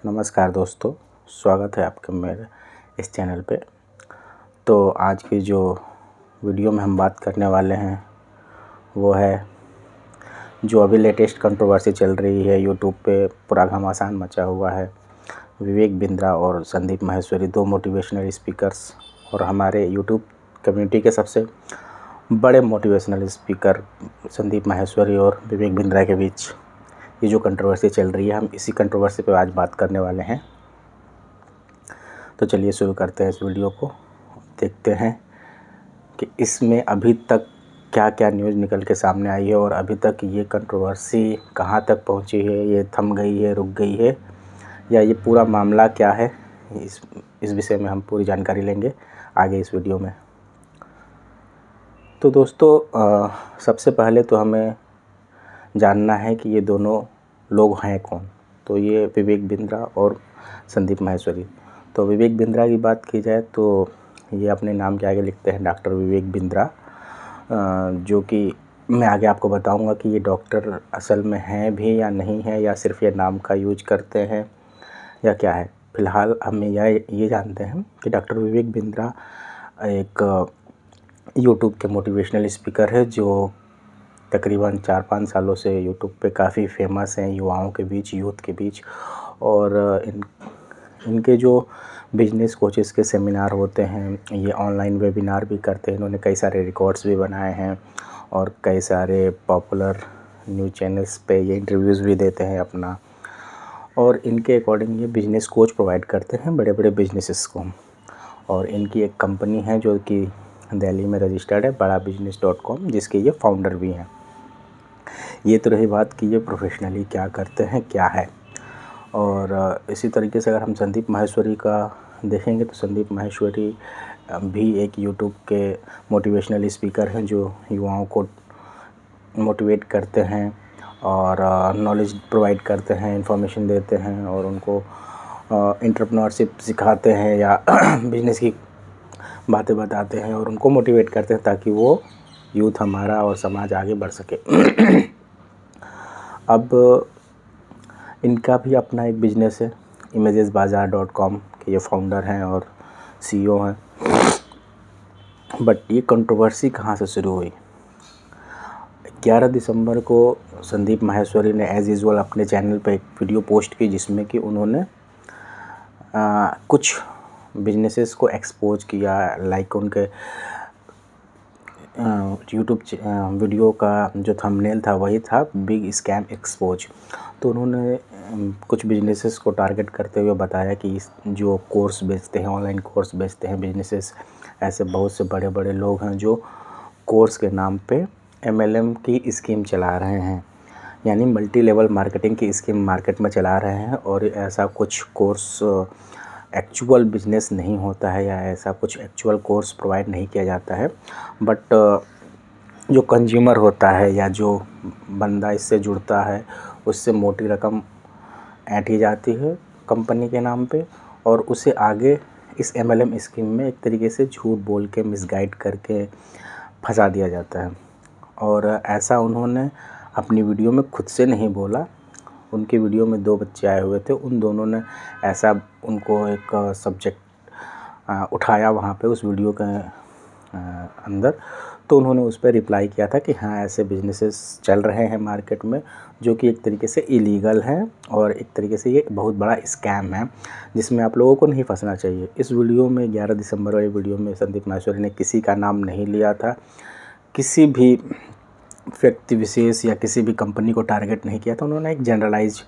नमस्कार दोस्तों, स्वागत है आपका मेरे इस चैनल पे। तो आज की जो वीडियो में हम बात करने वाले हैं वो है जो अभी लेटेस्ट कंट्रोवर्सी चल रही है यूट्यूब पे, पूरा घमासान मचा हुआ है। विवेक बिंद्रा और संदीप माहेश्वरी, दो मोटिवेशनल स्पीकर्स और हमारे यूट्यूब कम्युनिटी के सबसे बड़े मोटिवेशनल स्पीकर संदीप माहेश्वरी और विवेक बिंद्रा के बीच ये जो कंट्रोवर्सी चल रही है, हम इसी कंट्रोवर्सी पे आज बात करने वाले हैं। तो चलिए शुरू करते हैं इस वीडियो को। देखते हैं कि इसमें अभी तक क्या क्या न्यूज़ निकल के सामने आई है और अभी तक ये कंट्रोवर्सी कहाँ तक पहुँची है, ये थम गई है, रुक गई है, या ये पूरा मामला क्या है। इस विषय में हम पूरी जानकारी लेंगे आगे इस वीडियो में। तो दोस्तों, सबसे पहले तो हमें जानना है कि ये दोनों लोग हैं कौन। तो ये विवेक बिंद्रा और संदीप माहेश्वरी। तो विवेक बिंद्रा की बात की जाए तो ये अपने नाम के आगे लिखते हैं डॉक्टर विवेक बिंद्रा, जो कि मैं आगे आपको बताऊंगा कि ये डॉक्टर असल में हैं भी या नहीं है, या सिर्फ ये नाम का यूज करते हैं या क्या है। फ़िलहाल हम ये जानते हैं कि डॉक्टर विवेक बिंद्रा एक यूट्यूब के मोटिवेशनल स्पीकर है जो तकरीबन 4-5 सालों से यूट्यूब पे काफ़ी फेमस हैं युवाओं के बीच, यूथ के बीच। और इनके जो बिजनेस कोचेस के सेमिनार होते हैं, ये ऑनलाइन वेबिनार भी करते हैं। इन्होंने कई सारे रिकॉर्ड्स भी बनाए हैं और कई सारे पॉपुलर न्यूज़ चैनल्स पे ये इंटरव्यूज़ भी देते हैं अपना। और इनके अकॉर्डिंग ये बिज़नेस कोच प्रोवाइड करते हैं बड़े बड़े बिजनेसेस को। और इनकी एक कंपनी है जो कि दिल्ली में रजिस्टर्ड है, badabusiness.com, जिसके ये फाउंडर भी हैं। ये तो रही बात कि ये प्रोफेशनली क्या करते हैं, क्या है। और इसी तरीके से अगर हम संदीप माहेश्वरी का देखेंगे तो संदीप माहेश्वरी भी एक यूट्यूब के मोटिवेशनल स्पीकर हैं जो युवाओं को मोटिवेट करते हैं और नॉलेज प्रोवाइड करते हैं, इंफॉर्मेशन देते हैं और उनको एंटरप्रेन्योरशिप सिखाते हैं या बिजनेस की बातें बताते हैं और उनको मोटिवेट करते हैं ताकि वो यूथ हमारा और समाज आगे बढ़ सके। अब इनका भी अपना एक बिज़नेस है, imagesbazaar.com के ये फाउंडर हैं और CEO हैं। बट ये कंट्रोवर्सी कहाँ से शुरू हुई? 11 दिसंबर को संदीप माहेश्वरी ने एज़ यूजुअल अपने चैनल पे एक वीडियो पोस्ट की जिसमें कि उन्होंने कुछ बिजनेसेस को एक्सपोज किया। लाइक उनके यूट्यूब वीडियो का जो थंबनेल था वही था बिग स्कैम एक्सपोज। तो उन्होंने कुछ बिजनेसेस को टारगेट करते हुए बताया कि जो कोर्स बेचते हैं, ऑनलाइन कोर्स बेचते हैं बिजनेसेस, ऐसे बहुत से बड़े बड़े लोग हैं जो कोर्स के नाम पे MLM की स्कीम चला रहे हैं, यानी मल्टी लेवल मार्केटिंग की स्कीम मार्केट में चला रहे हैं। और ऐसा कुछ कोर्स एक्चुअल बिज़नेस नहीं होता है या ऐसा कुछ एक्चुअल कोर्स प्रोवाइड नहीं किया जाता है। बट जो कंज्यूमर होता है या जो बंदा इससे जुड़ता है उससे मोटी रकम ऐंठी जाती है कंपनी के नाम पे और उसे आगे इस MLM स्कीम में एक तरीके से झूठ बोल के, मिसगाइड करके फंसा दिया जाता है। और ऐसा उन्होंने अपनी वीडियो में खुद से नहीं बोला, उनकी वीडियो में 2 बच्चे आए हुए थे, उन दोनों ने ऐसा उनको एक सब्जेक्ट उठाया वहाँ पे उस वीडियो के अंदर। तो उन्होंने उस पर रिप्लाई किया था कि हाँ, ऐसे बिजनेसेस चल रहे हैं मार्केट में जो कि एक तरीके से इलीगल हैं और एक तरीके से ये बहुत बड़ा स्कैम है जिसमें आप लोगों को नहीं फंसना चाहिए। इस वीडियो में 11 दिसंबर वाली वीडियो में संदीप माहेश्वरी ने किसी का नाम नहीं लिया था, किसी भी व्यक्ति विशेष या किसी भी कंपनी को टारगेट नहीं किया था। उन्होंने एक जनरलाइज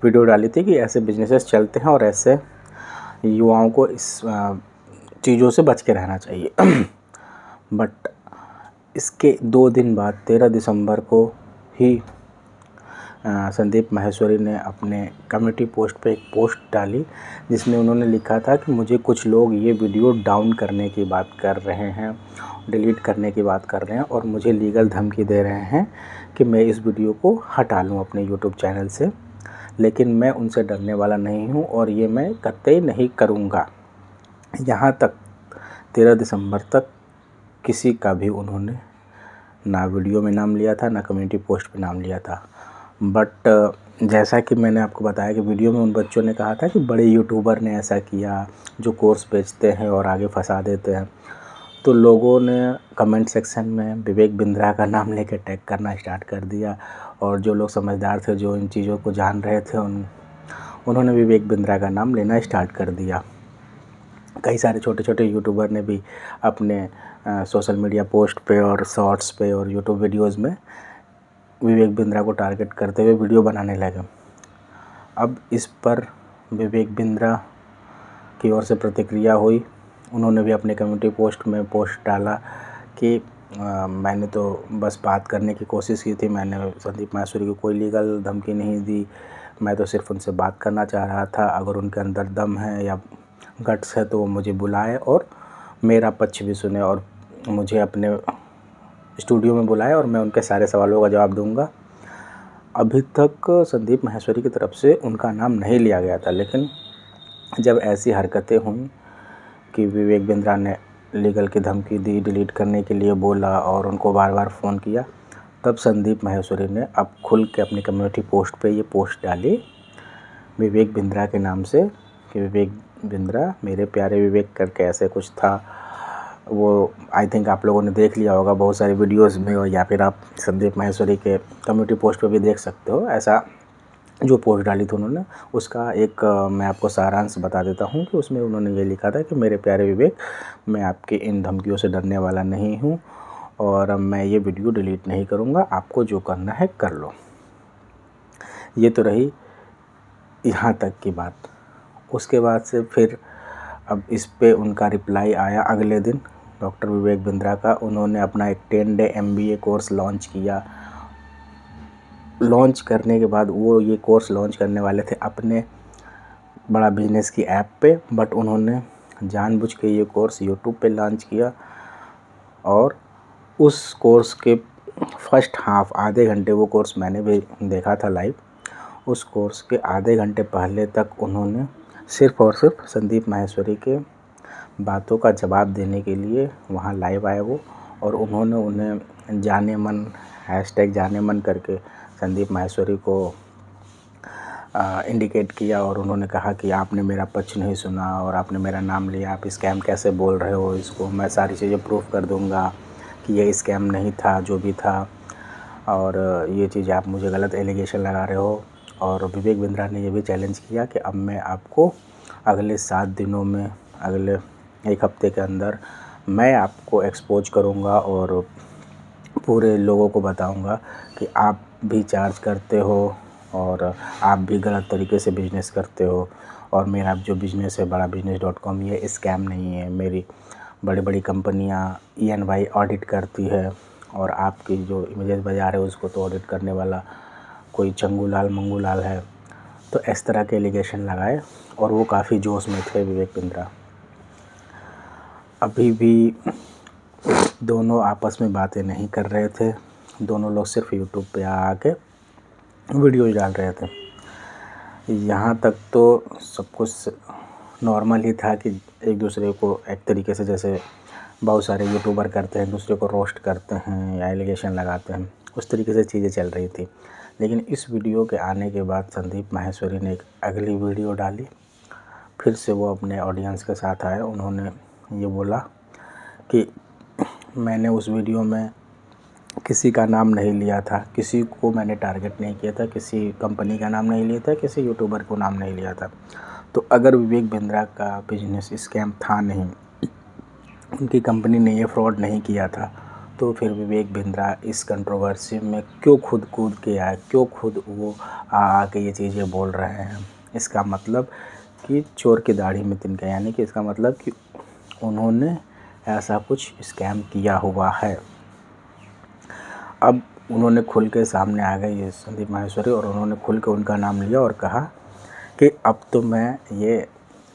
वीडियो डाली थी कि ऐसे बिजनेसेस चलते हैं और ऐसे युवाओं को इस चीज़ों से बच के रहना चाहिए। बट इसके 2 दिन बाद 13 दिसंबर को ही संदीप माहेश्वरी ने अपने कम्युनिटी पोस्ट पे एक पोस्ट डाली जिसमें उन्होंने लिखा था कि मुझे कुछ लोग ये वीडियो डाउन करने की बात कर रहे हैं, डिलीट करने की बात कर रहे हैं और मुझे लीगल धमकी दे रहे हैं कि मैं इस वीडियो को हटा लूँ अपने यूट्यूब चैनल से, लेकिन मैं उनसे डरने वाला नहीं हूँ और ये मैं कतई नहीं करूँगा। यहाँ तक 13 दिसंबर तक किसी का भी उन्होंने ना वीडियो में नाम लिया था, ना कम्युनिटी पोस्ट पे नाम लिया था। बट जैसा कि मैंने आपको बताया कि वीडियो में उन बच्चों ने कहा था कि बड़े यूट्यूबर ने ऐसा किया जो कोर्स बेचते हैं और आगे फंसा देते हैं, तो लोगों ने कमेंट सेक्शन में विवेक बिंद्रा का नाम लेके टैग करना स्टार्ट कर दिया। और जो लोग समझदार थे, जो इन चीज़ों को जान रहे थे, उन्होंने विवेक बिंद्रा का नाम लेना स्टार्ट कर दिया। कई सारे छोटे छोटे यूट्यूबर ने भी अपने सोशल मीडिया पोस्ट पे और शॉर्ट्स पे और यूट्यूब वीडियोज़ में विवेक बिंद्रा को टारगेट करते हुए वीडियो बनाने लगे। अब इस पर विवेक बिंद्रा की ओर से प्रतिक्रिया हुई। उन्होंने भी अपने कम्युनिटी पोस्ट में पोस्ट डाला कि मैंने तो बस बात करने की कोशिश की थी, मैंने संदीप माहेश्वरी को कोई लीगल धमकी नहीं दी, मैं तो सिर्फ उनसे बात करना चाह रहा था। अगर उनके अंदर दम है या गट्स है तो वो मुझे बुलाए और मेरा पक्ष भी सुने और मुझे अपने स्टूडियो में बुलाए और मैं उनके सारे सवालों का जवाब दूंगा। अभी तक संदीप माहेश्वरी की तरफ से उनका नाम नहीं लिया गया था, लेकिन जब ऐसी हरकतें हुई कि विवेक बिंद्रा ने लीगल की धमकी दी, डिलीट करने के लिए बोला और उनको बार बार फ़ोन किया, तब संदीप माहेश्वरी ने अब खुल के अपनी कम्युनिटी पोस्ट पे ये पोस्ट डाली विवेक बिंद्रा के नाम से कि विवेक बिंद्रा मेरे प्यारे विवेक करके ऐसे कुछ था। वो आई थिंक आप लोगों ने देख लिया होगा बहुत सारी वीडियोस में, और या फिर आप संदीप माहेश्वरी के कम्युनिटी पोस्ट पे भी देख सकते हो। ऐसा जो पोस्ट डाली थी उन्होंने, उसका एक मैं आपको सारांश बता देता हूँ कि उसमें उन्होंने ये लिखा था कि मेरे प्यारे विवेक, मैं आपकी इन धमकियों से डरने वाला नहीं हूँ और मैं ये वीडियो डिलीट नहीं करूँगा, आपको जो करना है कर लो। ये तो रही यहाँ तक की बात। उसके बाद से फिर अब इस पे उनका रिप्लाई आया अगले दिन डॉक्टर विवेक बिंद्रा का। उन्होंने अपना एक 10 डे MBA कोर्स लॉन्च किया। लॉन्च करने के बाद वो ये कोर्स लॉन्च करने वाले थे अपने बड़ा बिजनेस की ऐप पे, बट उन्होंने जानबूझ के ये कोर्स यूट्यूब पे लॉन्च किया। और उस कोर्स के फर्स्ट हाफ आधे घंटे, वो कोर्स मैंने भी देखा था लाइव, उस कोर्स के आधे घंटे पहले तक उन्होंने सिर्फ़ और सिर्फ संदीप माहेश्वरी के बातों का जवाब देने के लिए वहाँ लाइव आए वो, और उन्होंने उन्हें जाने मन #जाने मन करके संदीप माहेश्वरी को इंडिकेट किया और उन्होंने कहा कि आपने मेरा पक्ष नहीं सुना और आपने मेरा नाम लिया, आप स्कैम कैसे बोल रहे हो, इसको मैं सारी चीज़ें प्रूफ कर दूंगा कि ये स्कैम नहीं था, जो भी था, और ये चीज़ आप मुझे गलत एलिगेशन लगा रहे हो। और विवेक बिंद्रा ने ये भी चैलेंज किया कि अब मैं आपको अगले 7 दिनों में, अगले 1 हफ्ते के अंदर मैं आपको एक्सपोज करूँगा और पूरे लोगों को बताऊँगा कि आप भी चार्ज करते हो और आप भी गलत तरीके से बिज़नेस करते हो, और मेरा जो बिज़नेस है बड़ा business.com, ये स्कैम नहीं है। मेरी बड़ी बड़ी कंपनियाँ EY ऑडिट करती है और आपकी जो इमेजेस बाज़ार है उसको तो ऑडिट करने वाला कोई चंगूलाल मंगूलाल है। तो इस तरह के एलिगेशन लगाए और वो काफ़ी जोश में थे विवेक बिंद्रा। अभी भी दोनों आपस में बातें नहीं कर रहे थे, दोनों लोग सिर्फ यूट्यूब पे आके वीडियो डाल रहे थे। यहाँ तक तो सब कुछ नॉर्मल ही था कि एक दूसरे को एक तरीके से, जैसे बहुत सारे यूट्यूबर करते हैं, दूसरे को रोस्ट करते हैं या एलिगेशन लगाते हैं, उस तरीके से चीज़ें चल रही थी। लेकिन इस वीडियो के आने के बाद संदीप माहेश्वरी ने एक अगली वीडियो डाली, फिर से वो अपने ऑडियंस के साथ आए। उन्होंने ये बोला कि मैंने उस वीडियो में किसी का नाम नहीं लिया था, किसी को मैंने टारगेट नहीं किया था, किसी कंपनी का नाम नहीं लिया था, किसी यूट्यूबर को नाम नहीं लिया था। तो अगर विवेक बिंद्रा का बिजनेस स्कैम था नहीं, उनकी कंपनी ने ये फ्रॉड नहीं किया था, तो फिर विवेक बिंद्रा इस कंट्रोवर्सी में क्यों खुद कूद के आए, क्यों खुद वो आके ये चीज़ें बोल रहे हैं। इसका मतलब कि चोर की दाढ़ी में तिनका, यानी कि इसका मतलब कि उन्होंने ऐसा कुछ स्कैम किया हुआ है। अब उन्होंने खुल के सामने आ गए ये संदीप माहेश्वरी, और उन्होंने खुल के उनका नाम लिया और कहा कि अब तो मैं ये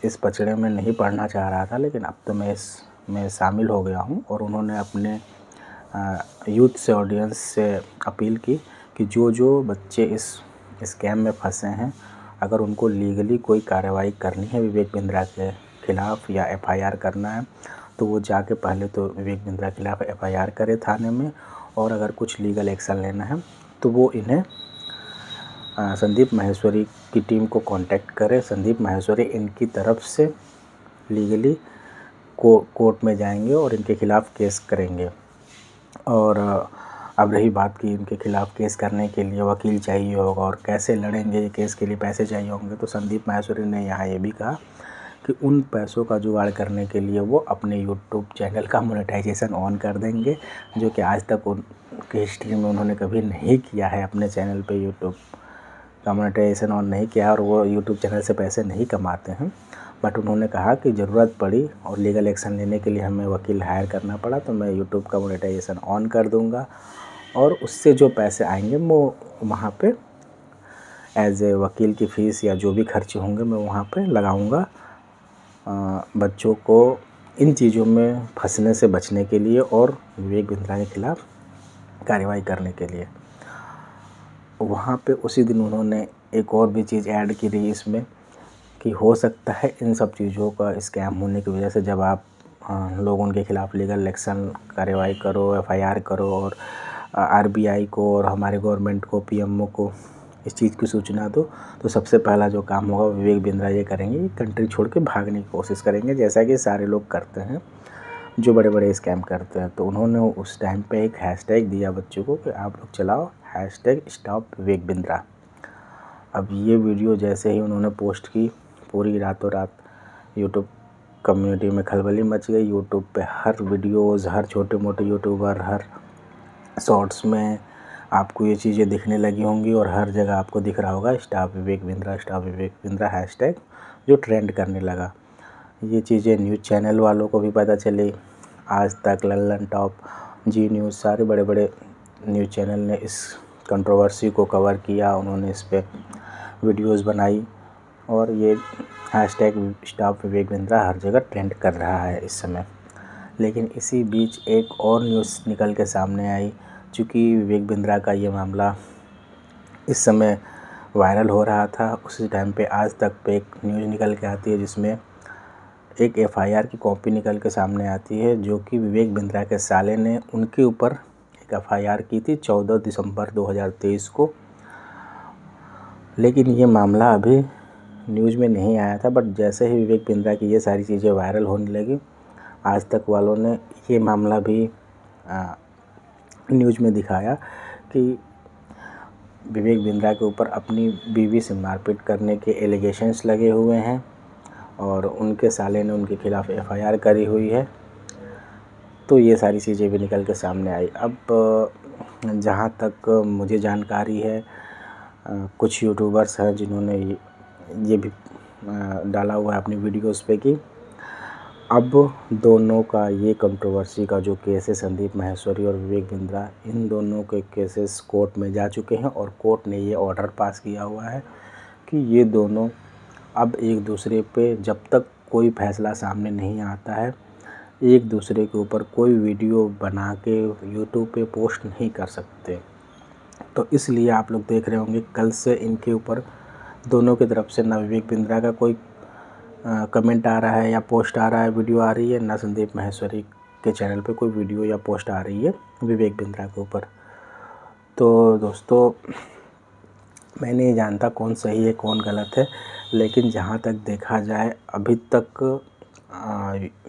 इस पचड़े में नहीं पढ़ना चाह रहा था, लेकिन अब तो मैं इसमें शामिल हो गया हूँ। और उन्होंने अपने यूथ से, ऑडियंस से अपील की कि जो बच्चे इस स्कैम में फंसे हैं, अगर उनको लीगली कोई कार्रवाई करनी है विवेक बिंद्रा के ख़िलाफ़ या FIR करना है, तो वो जाके पहले तो विवेक बिंद्रा के खिलाफ़ FIR करे थाने में, और अगर कुछ लीगल एक्शन लेना है तो वो इन्हें संदीप माहेश्वरी की टीम को कांटेक्ट करें। संदीप माहेश्वरी इनकी तरफ से लीगली कोर्ट में जाएंगे और इनके खिलाफ़ केस करेंगे। और अब रही बात कि इनके खिलाफ़ केस करने के लिए वकील चाहिए होगा और कैसे लड़ेंगे ये केस के लिए पैसे चाहिए होंगे, तो संदीप माहेश्वरी ने यहाँ ये भी कहा कि उन पैसों का जुगाड़ करने के लिए वो अपने यूट्यूब चैनल का मोनेटाइजेशन ऑन कर देंगे, जो कि आज तक उनकी हिस्ट्री में उन्होंने कभी नहीं किया है। अपने चैनल पे यूट्यूब का मोनेटाइजेशन ऑन नहीं किया और वो यूट्यूब चैनल से पैसे नहीं कमाते हैं। बट उन्होंने कहा कि ज़रूरत पड़ी और लीगल एक्शन लेने के लिए हमें वकील हायर करना पड़ा तो मैं यूट्यूब का मोनेटाइजेशन ऑन कर दूंगा और उससे जो पैसे आएंगे वो वहाँ पे एज ए वकील की फ़ीस या जो भी खर्चे होंगे मैं वहाँ पे लगाऊंगा, बच्चों को इन चीज़ों में फंसने से बचने के लिए और विवेक बिंद्रा के खिलाफ़ कार्रवाई करने के लिए। वहाँ पे उसी दिन उन्होंने एक और भी चीज़ ऐड की रही इसमें कि हो सकता है इन सब चीज़ों का स्कैम होने की वजह से जब आप लोग उनके खिलाफ़ लीगल एक्शन कार्रवाई करो, एफआईआर करो और आरबीआई को और हमारे गवर्नमेंट को, पीएमओ को इस चीज़ की सूचना दो, तो सबसे पहला जो काम होगा विवेक बिंद्रा ये करेंगे, कंट्री छोड़ के भागने की कोशिश करेंगे, जैसा कि सारे लोग करते हैं जो बड़े बड़े स्कैम करते हैं। तो उन्होंने उस टाइम पे एक हैशटैग दिया बच्चों को कि आप लोग चलाओ #स्टॉप विवेक बिंद्रा। अब ये वीडियो जैसे ही उन्होंने पोस्ट की, पूरी रातों रात यूट्यूब कम्युनिटी में खलबली मच गई। यूट्यूब पे हर वीडियोज़, हर छोटे मोटे यूट्यूबर, हर शॉर्ट्स में आपको ये चीज़ें दिखने लगी होंगी और हर जगह आपको दिख रहा होगा स्टॉप विवेक बिंद्रा हैशटैग, जो ट्रेंड करने लगा। ये चीज़ें न्यूज़ चैनल वालों को भी पता चली। आज तक, लल्लन टॉप, जी न्यूज़, सारे बड़े बड़े न्यूज़ चैनल ने इस कंट्रोवर्सी को कवर किया, उन्होंने इस पे वीडियोज़ बनाई और ये हैशटैग स्टॉप विवेक बिंद्रा हर जगह ट्रेंड कर रहा है इस समय। लेकिन इसी बीच एक और न्यूज़ निकल के सामने आई। चूँकि विवेक बिंद्रा का ये मामला इस समय वायरल हो रहा था, उसी टाइम पे आज तक पे एक न्यूज़ निकल के आती है जिसमें एक एफआईआर की कॉपी निकल के सामने आती है, जो कि विवेक बिंद्रा के साले ने उनके ऊपर एक एफआईआर की थी 14 दिसंबर 2023 को। लेकिन ये मामला अभी न्यूज़ में नहीं आया था, बट जैसे ही विवेक बिंद्रा की ये सारी चीज़ें वायरल होने लगी, आज तक वालों ने ये मामला भी न्यूज़ में दिखाया कि विवेक बिंद्रा के ऊपर अपनी बीवी से मारपीट करने के एलिगेशंस लगे हुए हैं और उनके साले ने उनके खिलाफ़ एफआईआर करी हुई है। तो ये सारी चीज़ें भी निकल के सामने आई। अब जहाँ तक मुझे जानकारी है, कुछ यूट्यूबर्स हैं जिन्होंने ये भी डाला हुआ है अपनी वीडियोस पे कि अब दोनों का ये कंट्रोवर्सी का जो केस है, संदीप माहेश्वरी और विवेक बिंद्रा, इन दोनों के केसेस कोर्ट में जा चुके हैं और कोर्ट ने ये ऑर्डर पास किया हुआ है कि ये दोनों अब एक दूसरे पे जब तक कोई फैसला सामने नहीं आता है, एक दूसरे के ऊपर कोई वीडियो बना के यूट्यूब पे पोस्ट नहीं कर सकते। तो इसलिए आप लोग देख रहे होंगे कल से इनके ऊपर दोनों की तरफ से ना विवेक बिंद्रा का कोई कमेंट आ रहा है या पोस्ट आ रहा है, वीडियो आ रही है, ना संदीप माहेश्वरी के चैनल पे कोई वीडियो या पोस्ट आ रही है विवेक बिंद्रा के ऊपर। तो दोस्तों, मैं नहीं जानता कौन सही है कौन गलत है, लेकिन जहाँ तक देखा जाए अभी तक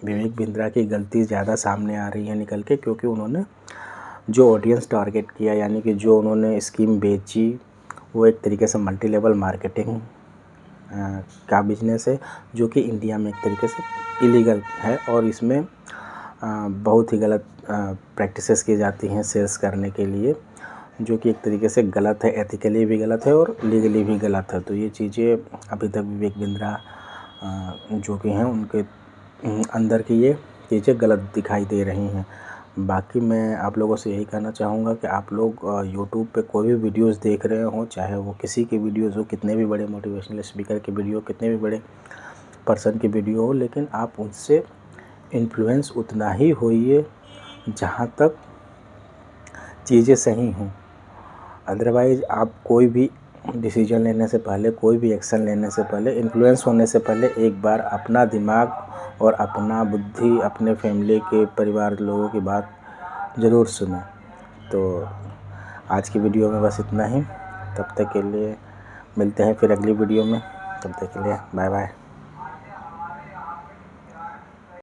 विवेक बिंद्रा की गलती ज़्यादा सामने आ रही है निकल के, क्योंकि उन्होंने जो ऑडियंस टारगेट किया, यानी कि जो उन्होंने स्कीम बेची, वो एक तरीके से मल्टी लेवल मार्केटिंग का बिजनेस है, जो कि इंडिया में एक तरीके से इलीगल है और इसमें बहुत ही गलत प्रैक्टिसेस की जाती हैं सेल्स करने के लिए, जो कि एक तरीके से गलत है, एथिकली भी गलत है और लीगली भी गलत है। तो ये चीज़ें अभी तक विवेक बिंद्रा जो कि हैं उनके अंदर की ये चीज़ें गलत दिखाई दे रही हैं। बाकी मैं आप लोगों से यही कहना चाहूँगा कि आप लोग यूट्यूब पे कोई भी वीडियोस देख रहे हों, चाहे वो किसी की वीडियोस हो, कितने भी बड़े मोटिवेशनल स्पीकर की वीडियो, कितने भी बड़े पर्सन की वीडियो हो, लेकिन आप उनसे इन्फ्लुएंस उतना ही होइए जहाँ तक चीज़ें सही हों। अदरवाइज़ आप कोई भी डिसीजन लेने से पहले, कोई भी एक्शन लेने से पहले, इन्फ्लुएंस होने से पहले एक बार अपना दिमाग और अपना बुद्धि, अपने फैमिली के परिवार लोगों की बात ज़रूर सुनें। तो आज की वीडियो में बस इतना ही। तब तक के लिए मिलते हैं फिर अगली वीडियो में, तब तक के लिए बाय बाय।